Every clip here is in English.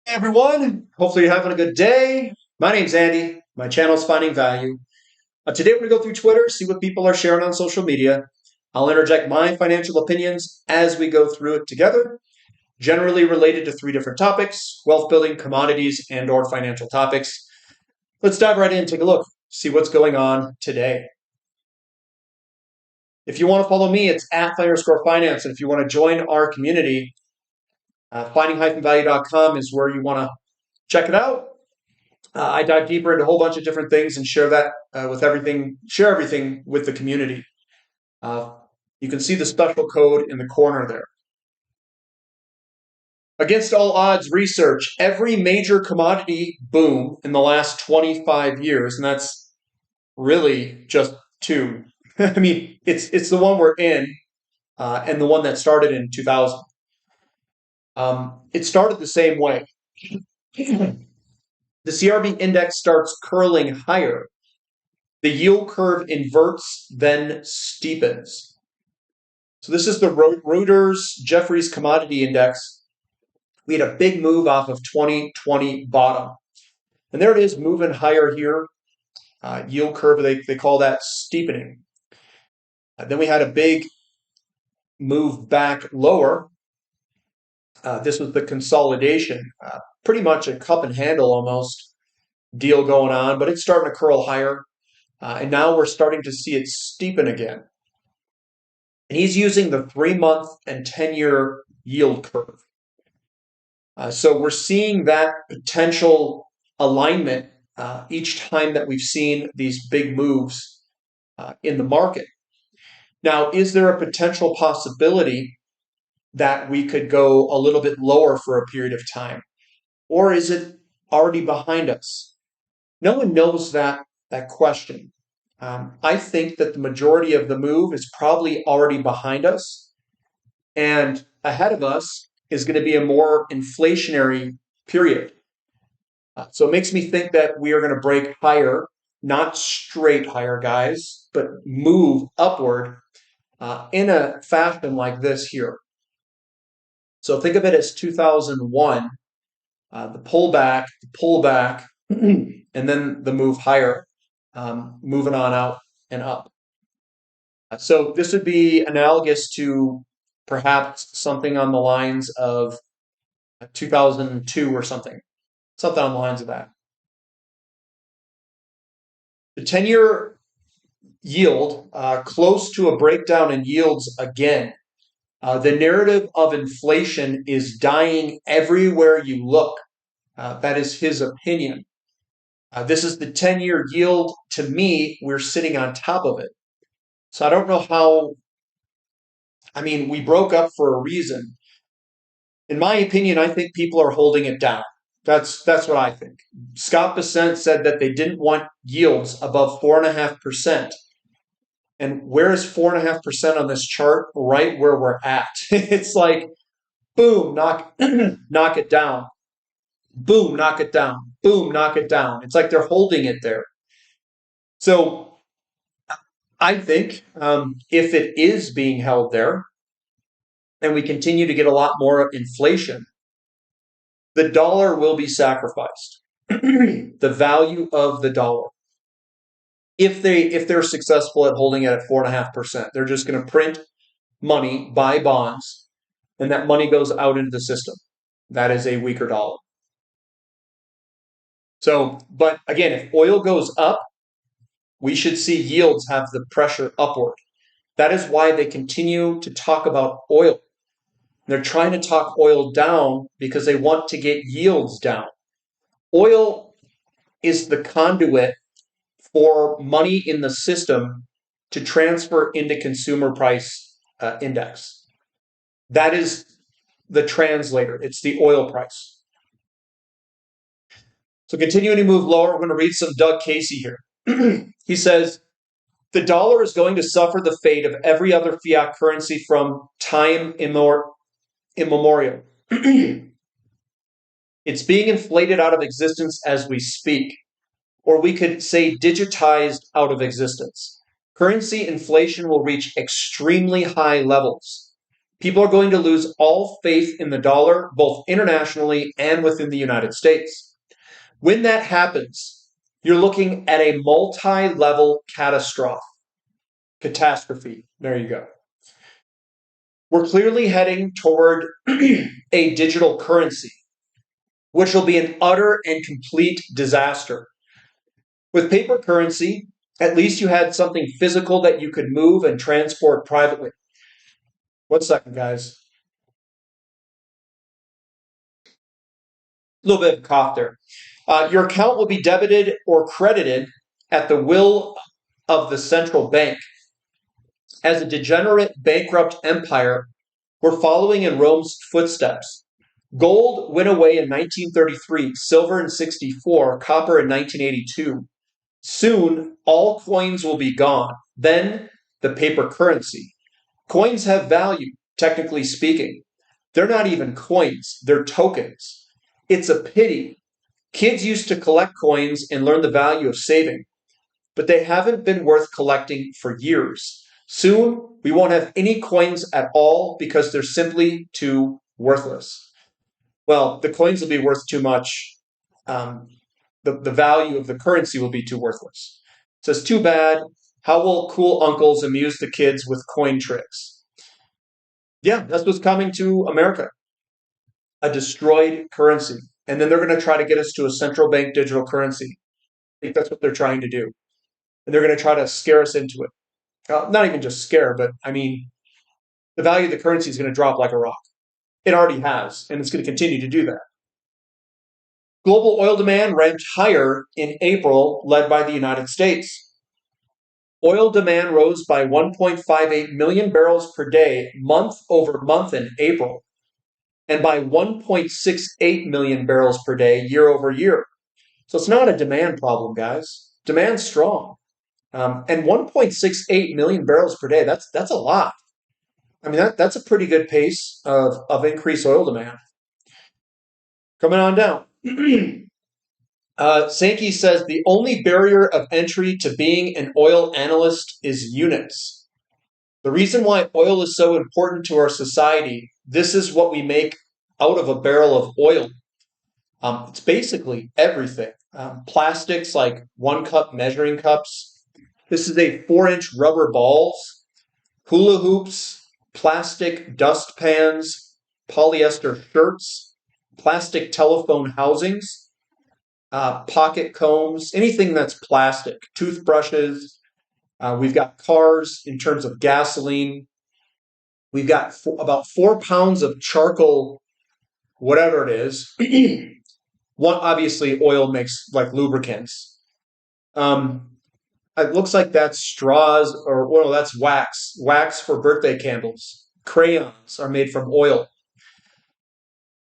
Hey everyone, hopefully you're having a good day. My name's Andy. My channel's Finding Value. Today we're going to go through Twitter, see what people are sharing on social media. I'll interject my financial opinions as we go through it together, generally related to three different topics: wealth building, commodities, and or financial topics. Let's dive right in and take a look, see what's going on today. If you want to follow me, it's @Finance. And if you want to join our community, finding-value.com is where you want to check it out. I dive deeper into a whole bunch of different things and share that share everything with the community. Uh, you can see the special code in the corner there. Against all odds research, every major commodity boom in the last 25 years, and that's really just two. I mean, it's the one we're in and the one that started in 2000. It started the same way. The CRB index starts curling higher. The yield curve inverts, then steepens. So this is the Reuters Jeffries Commodity Index. We had a big move off of 2020 bottom. And there it is, moving higher here. Yield curve, they call that steepening. Then we had a big move back lower. This was the consolidation. Pretty much a cup and handle almost deal going on, but it's starting to curl higher. And now we're starting to see it steepen again. And he's using the 3-month and 10-year yield curve. So we're seeing that potential alignment each time that we've seen these big moves in the market. Now, is there a potential possibility that we could go a little bit lower for a period of time? Or is it already behind us? No one knows that question. I think that the majority of the move is probably already behind us, and ahead of us is going to be a more inflationary period. So it makes me think that we are going to break higher, not straight higher, guys, but move upward in a fashion like this here. So think of it as 2001, the pullback, and then the move higher, moving on out and up. So this would be analogous to perhaps something on the lines of 2002 or something on the lines of that. The 10-year yield, close to a breakdown in yields again. The narrative of inflation is dying everywhere you look. That is his opinion. This is the 10-year yield. To me, we're sitting on top of it. So I don't know how. I mean, we broke up for a reason. In my opinion, I think people are holding it down. That's what I think. Scott Bessent said that they didn't want yields above 4.5%. And where is 4.5% on this chart? Right where we're at. It's like, boom, knock it down. Boom, knock it down. Boom, knock it down. It's like they're holding it there. So I think if it is being held there and we continue to get a lot more inflation, the dollar will be sacrificed. The value of the dollar. If they're successful at holding it at 4.5%, they're just going to print money, buy bonds, and that money goes out into the system. That is a weaker dollar. So, but again, if oil goes up, we should see yields have the pressure upward. That is why they continue to talk about oil. They're trying to talk oil down because they want to get yields down. Oil is the conduit for money in the system to transfer into consumer price index. That is the translator. It's the oil price. So continuing to move lower, we're going to read some Doug Casey here. He says, the dollar is going to suffer the fate of every other fiat currency from time immemorial. It's being inflated out of existence as we speak, or we could say digitized out of existence. Currency inflation will reach extremely high levels. People are going to lose all faith in the dollar, both internationally and within the United States. When that happens, you're looking at a multi-level catastrophe. There you go. We're clearly heading toward a digital currency, which will be an utter and complete disaster. With paper currency, at least you had something physical that you could move and transport privately. 1 second, guys. A little bit of cough there. Your account will be debited or credited at the will of the central bank. As a degenerate, bankrupt empire, we're following in Rome's footsteps. Gold went away in 1933, silver in 64, copper in 1982. Soon, all coins will be gone. Then, the paper currency. Coins have value, technically speaking. They're not even coins, they're tokens. It's a pity. Kids used to collect coins and learn the value of saving, but they haven't been worth collecting for years. Soon, we won't have any coins at all because they're simply too worthless. Well, the coins will be worth too much. The value of the currency will be too worthless. So it's too bad. How will cool uncles amuse the kids with coin tricks? Yeah, that's what's coming to America. A destroyed currency. And then they're going to try to get us to a central bank digital currency. I think that's what they're trying to do. And they're going to try to scare us into it. Not even just scare, but I mean, the value of the currency is going to drop like a rock. It already has, and it's going to continue to do that. Global oil demand ranked higher in April, led by the United States. Oil demand rose by 1.58 million barrels per day, month over month in April, and by 1.68 million barrels per day, year over year. So it's not a demand problem, guys. Demand's strong. And 1.68 million barrels per day, that's a lot. I mean, that's a pretty good pace of increased oil demand. Coming on down. Sankey says the only barrier of entry to being an oil analyst is units. The reason why oil is so important to our society, this is what we make out of a barrel of oil. It's basically everything. Plastics like 1 cup measuring cups. This is a 4-inch rubber balls, hula hoops, plastic dust pans, polyester shirts, plastic telephone housings, pocket combs, anything that's plastic, toothbrushes. We've got cars in terms of gasoline. We've got about 4 pounds of charcoal, whatever it is. One, obviously, oil makes like lubricants. It looks like that's straws, or well, that's wax for birthday candles. Crayons are made from oil.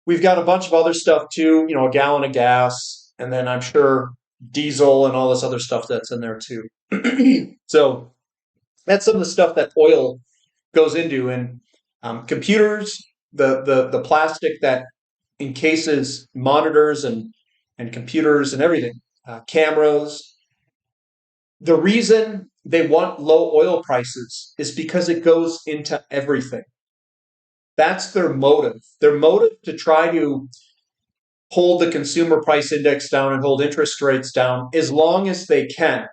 We've got a bunch of other stuff too, a gallon of gas, and then I'm sure diesel and all this other stuff that's in there too. So that's some of the stuff that oil goes into. And computers, the plastic that encases monitors and computers and everything, cameras. The reason they want low oil prices is because it goes into everything. That's their motive. Their motive to try to hold the consumer price index down and hold interest rates down as long as they can.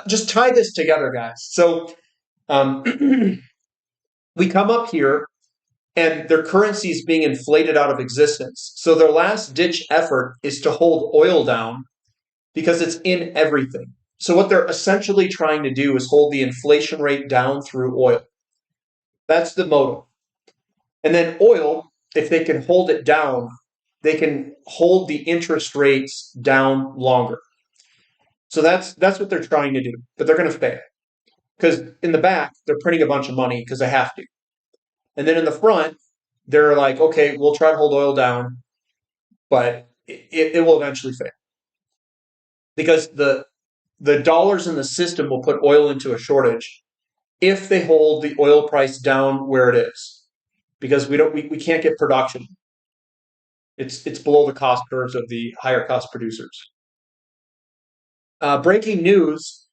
Just tie this together, guys. So we come up here and their currency is being inflated out of existence. So their last ditch effort is to hold oil down because it's in everything. So what they're essentially trying to do is hold the inflation rate down through oil. That's the motive. And then oil, if they can hold it down, they can hold the interest rates down longer. So that's what they're trying to do, but they're going to fail. Because in the back, they're printing a bunch of money because they have to. And then in the front, they're like, okay, we'll try to hold oil down, but it will eventually fail. Because the dollars in the system will put oil into a shortage if they hold the oil price down where it is, because we can't get production. It's below the cost curves of the higher cost producers. Breaking news: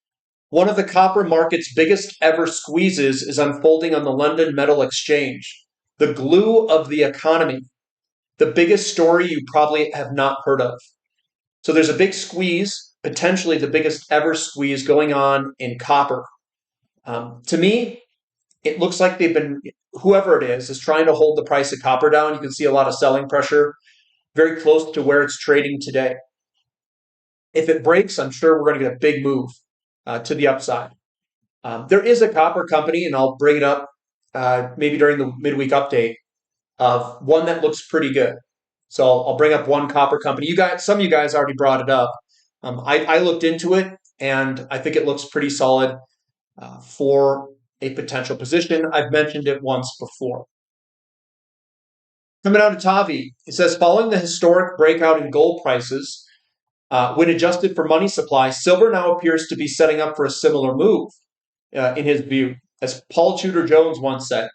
One of the copper market's biggest ever squeezes is unfolding on the London Metal Exchange, the glue of the economy, the biggest story you probably have not heard of. So there's a big squeeze, potentially the biggest ever squeeze going on in copper. To me, it looks like whoever it is trying to hold the price of copper down. You can see a lot of selling pressure, very close to where it's trading today. If it breaks, I'm sure we're going to get a big move to the upside. There is a copper company, and I'll bring it up maybe during the midweek update, of one that looks pretty good. So I'll bring up one copper company. Some of you guys already brought it up. I looked into it, and I think it looks pretty solid for a potential position. I've mentioned it once before. Coming out of Tavi, it says, following the historic breakout in gold prices, when adjusted for money supply, silver now appears to be setting up for a similar move, in his view. As Paul Tudor Jones once said,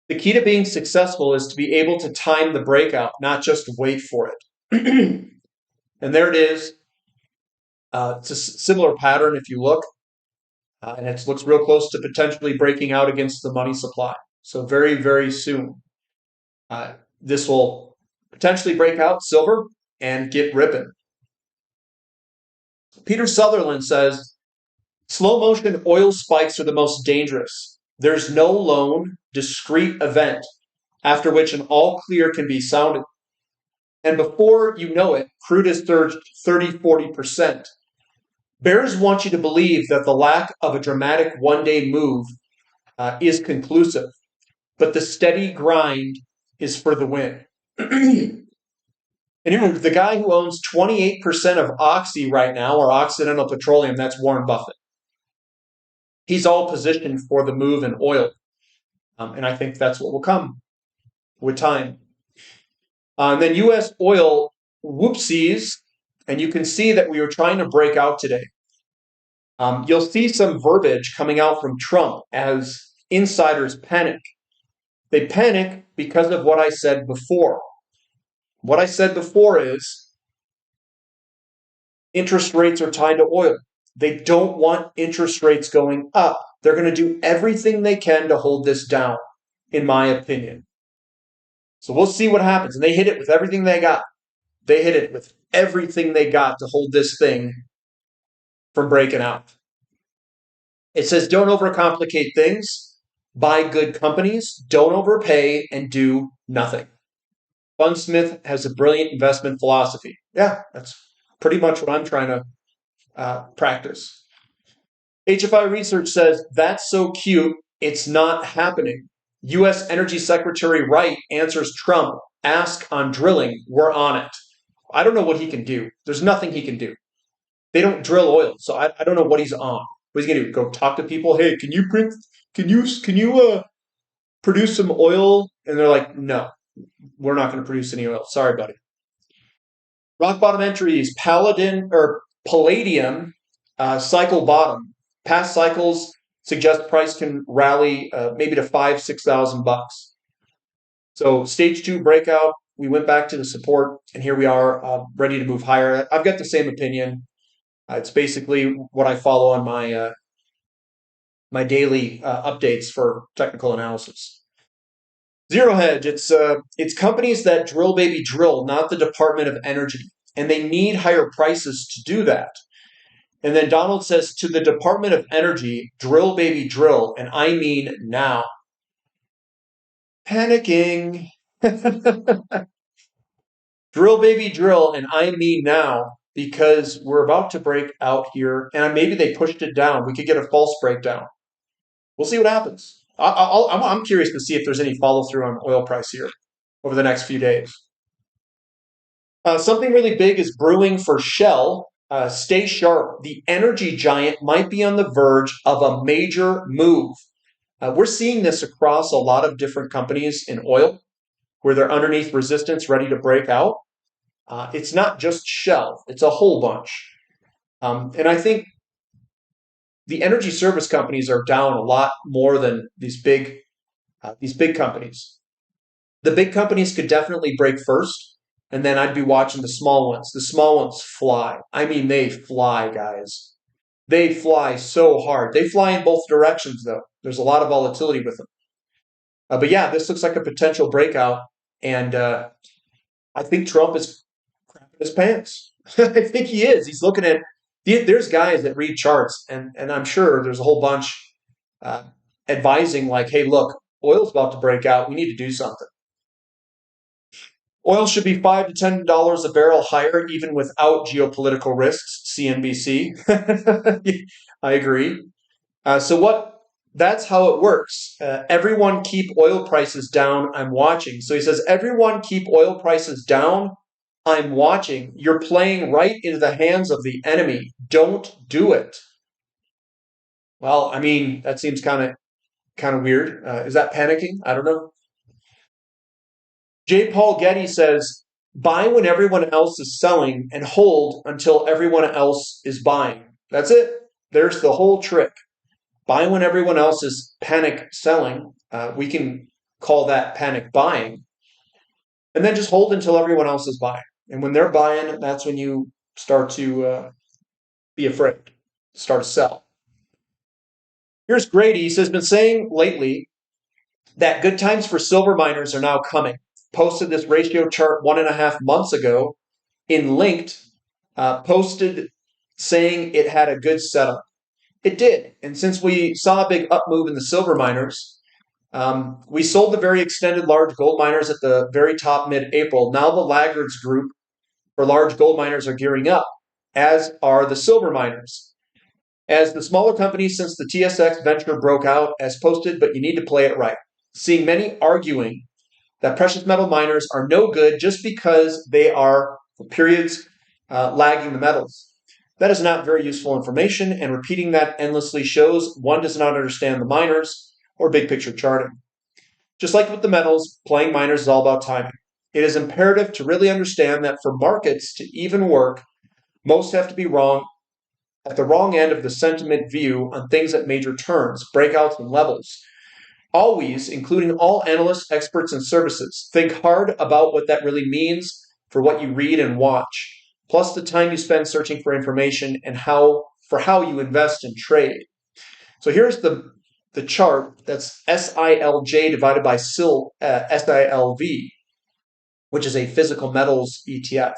the key to being successful is to be able to time the breakout, not just wait for it. And there it is. It's a similar pattern if you look. And it looks real close to potentially breaking out against the money supply. So very, very soon, this will potentially break out silver and get ripping. Peter Sutherland says, slow motion oil spikes are the most dangerous. There's no lone, discrete event after which an all clear can be sounded. And before you know it, crude has surged 30-40%. Bears want you to believe that the lack of a dramatic one-day move is conclusive, but the steady grind is for the win. And even the guy who owns 28% of Oxy right now, or Occidental Petroleum, that's Warren Buffett. He's all positioned for the move in oil. And I think that's what will come with time. And then U.S. oil, whoopsies, and you can see that we were trying to break out today. You'll see some verbiage coming out from Trump as insiders panic. They panic because of what I said before. What I said before is interest rates are tied to oil. They don't want interest rates going up. They're going to do everything they can to hold this down, in my opinion. So we'll see what happens. And they hit it with everything they got. They hit it with everything they got to hold this thing from breaking out. It says, don't overcomplicate things. Buy good companies. Don't overpay and do nothing. Fundsmith has a brilliant investment philosophy. Yeah, that's pretty much what I'm trying to practice. HFI Research says, that's so cute, it's not happening. U.S. Energy Secretary Wright answers Trump, ask on drilling, we're on it. I don't know what he can do. There's nothing he can do. They don't drill oil, so I don't know what he's on. What he's going to do? Go talk to people? Hey, can you produce some oil? And they're like, no, we're not going to produce any oil. Sorry, buddy. Rock bottom entries, Palladium, cycle bottom. Past cycles suggest price can rally maybe to $5,000-$6,000. So stage 2 breakout, we went back to the support, and here we are ready to move higher. I've got the same opinion. It's basically what I follow on my my daily updates for technical analysis. Zero Hedge, it's companies that drill, baby, drill, not the Department of Energy. And they need higher prices to do that. And then Donald says, to the Department of Energy, drill, baby, drill. And I mean now. Panicking. Drill, baby, drill. And I mean now. Because we're about to break out here. And maybe they pushed it down. We could get a false breakdown. We'll see what happens. I'm curious to see if there's any follow-through on oil price here over the next few days. Something really big is brewing for Shell. Stay sharp. The energy giant might be on the verge of a major move. We're seeing this across a lot of different companies in oil where they're underneath resistance ready to break out. It's not just Shell. It's a whole bunch. And I think the energy service companies are down a lot more than these big companies. The big companies could definitely break first, and then I'd be watching the small ones. The small ones fly. I mean, they fly, guys. They fly so hard. They fly in both directions, though. There's a lot of volatility with them. But yeah, this looks like a potential breakout. And I think Trump is crapping his pants. I think he is. He's looking at, there's guys that read charts, and I'm sure there's a whole bunch uh, advising, like, hey, look, oil's about to break out. We need to do something. Oil should be $5 to $10 a barrel higher, even without geopolitical risks. CNBC. I agree. So what? That's how it works. Everyone keep oil prices down. I'm watching. So he says, everyone keep oil prices down. I'm watching. You're playing right into the hands of the enemy. Don't do it. Well, I mean, that seems kind of weird. Is that panicking? I don't know. J. Paul Getty says, buy when everyone else is selling and hold until everyone else is buying. That's it. There's the whole trick. Buy when everyone else is panic selling. We can call that panic buying. And then just hold until everyone else is buying. And when they're buying, that's when you start to be afraid, start to sell. Here's Grady. He says, been saying lately that good times for silver miners are now coming. Posted this ratio chart 1.5 months ago in Linked, posted saying it had a good setup. It did. And since we saw a big up move in the silver miners, we sold the very extended large gold miners at the very top mid-April. Now the laggards group for large gold miners are gearing up, as are the silver miners. As the smaller companies since the TSX venture broke out, as posted, but you need to play it right. Seeing many arguing that precious metal miners are no good just because they are, for periods, lagging the metals. That is not very useful information, and repeating that endlessly shows one does not understand the miners or big picture charting. Just like with the metals, playing miners is all about timing. It is imperative to really understand that for markets to even work, most have to be wrong at the wrong end of the sentiment view on things at major turns, breakouts, and levels. Always, including all analysts, experts, and services, think hard about what that really means for what you read and watch, plus the time you spend searching for information and how you invest and trade. So here's the chart. That's SILJ divided by SILV, which is a physical metals ETF.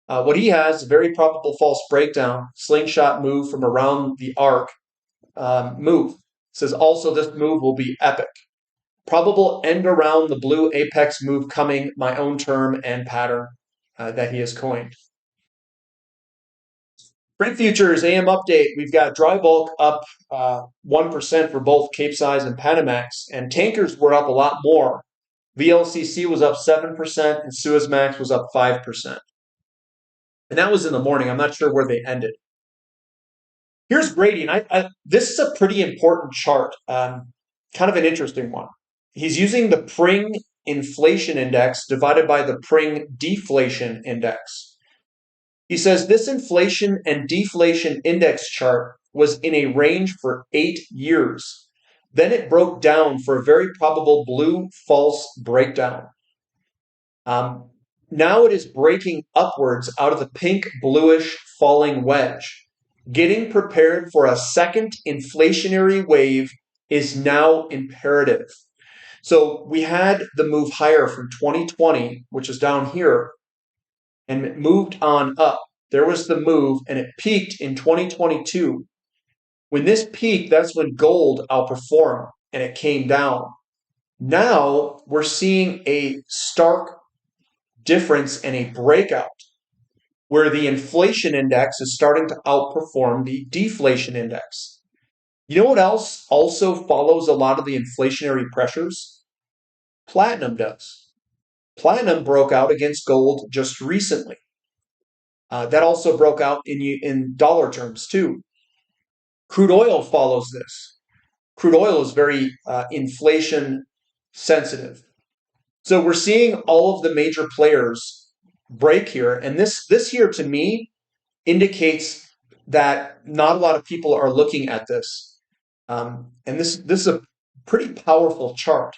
What he has, a very probable false breakdown, slingshot move from around the arc move. Says also this move will be epic. Probable end around the blue apex move coming, my own term and pattern that he has coined. Brent futures AM update. We've got dry bulk up 1% for both Capesize and Panamax, and tankers were up a lot more. VLCC was up 7% and Suezmax was up 5%. And that was in the morning. I'm not sure where they ended. Here's Grady, and this is a pretty important chart, kind of an interesting one. He's using the Pring inflation index divided by the Pring deflation index. He says this inflation and deflation index chart was in a range for 8 years. Then it broke down for a very probable blue false breakdown. Now it is breaking upwards out of the pink bluish falling wedge. Getting prepared for a second inflationary wave is now imperative. So we had the move higher from 2020, which is down here, and it moved on up. There was the move, and it peaked in 2022. When this peaked, that's when gold outperformed, and it came down. Now we're seeing a stark difference and a breakout where the inflation index is starting to outperform the deflation index. You know what else also follows a lot of the inflationary pressures? Platinum does. Platinum broke out against gold just recently. That also broke out in dollar terms too. Crude oil follows this. Crude oil is very inflation sensitive. So we're seeing all of the major players break here. And this here to me indicates that not a lot of people are looking at this. And this is a pretty powerful chart.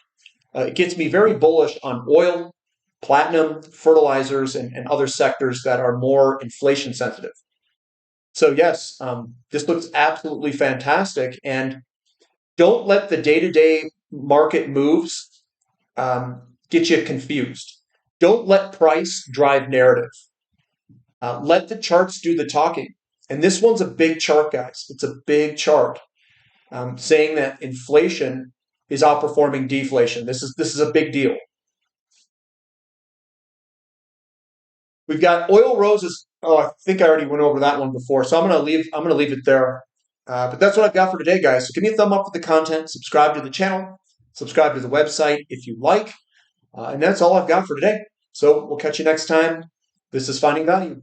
It gets me very bullish on oil, platinum, fertilizers, and other sectors that are more inflation sensitive. So yes, this looks absolutely fantastic. And don't let the day-to-day market moves get you confused. Don't let price drive narrative. Let the charts do the talking. And this one's a big chart, guys. It's a big chart saying that inflation is outperforming deflation. This is a big deal. We've got oil roses. Oh, I think I already went over that one before, so I'm gonna leave it there. But that's what I've got for today, guys. So give me a thumb up for the content. Subscribe to the channel. Subscribe to the website if you like. And that's all I've got for today. So we'll catch you next time. This is Finding Value.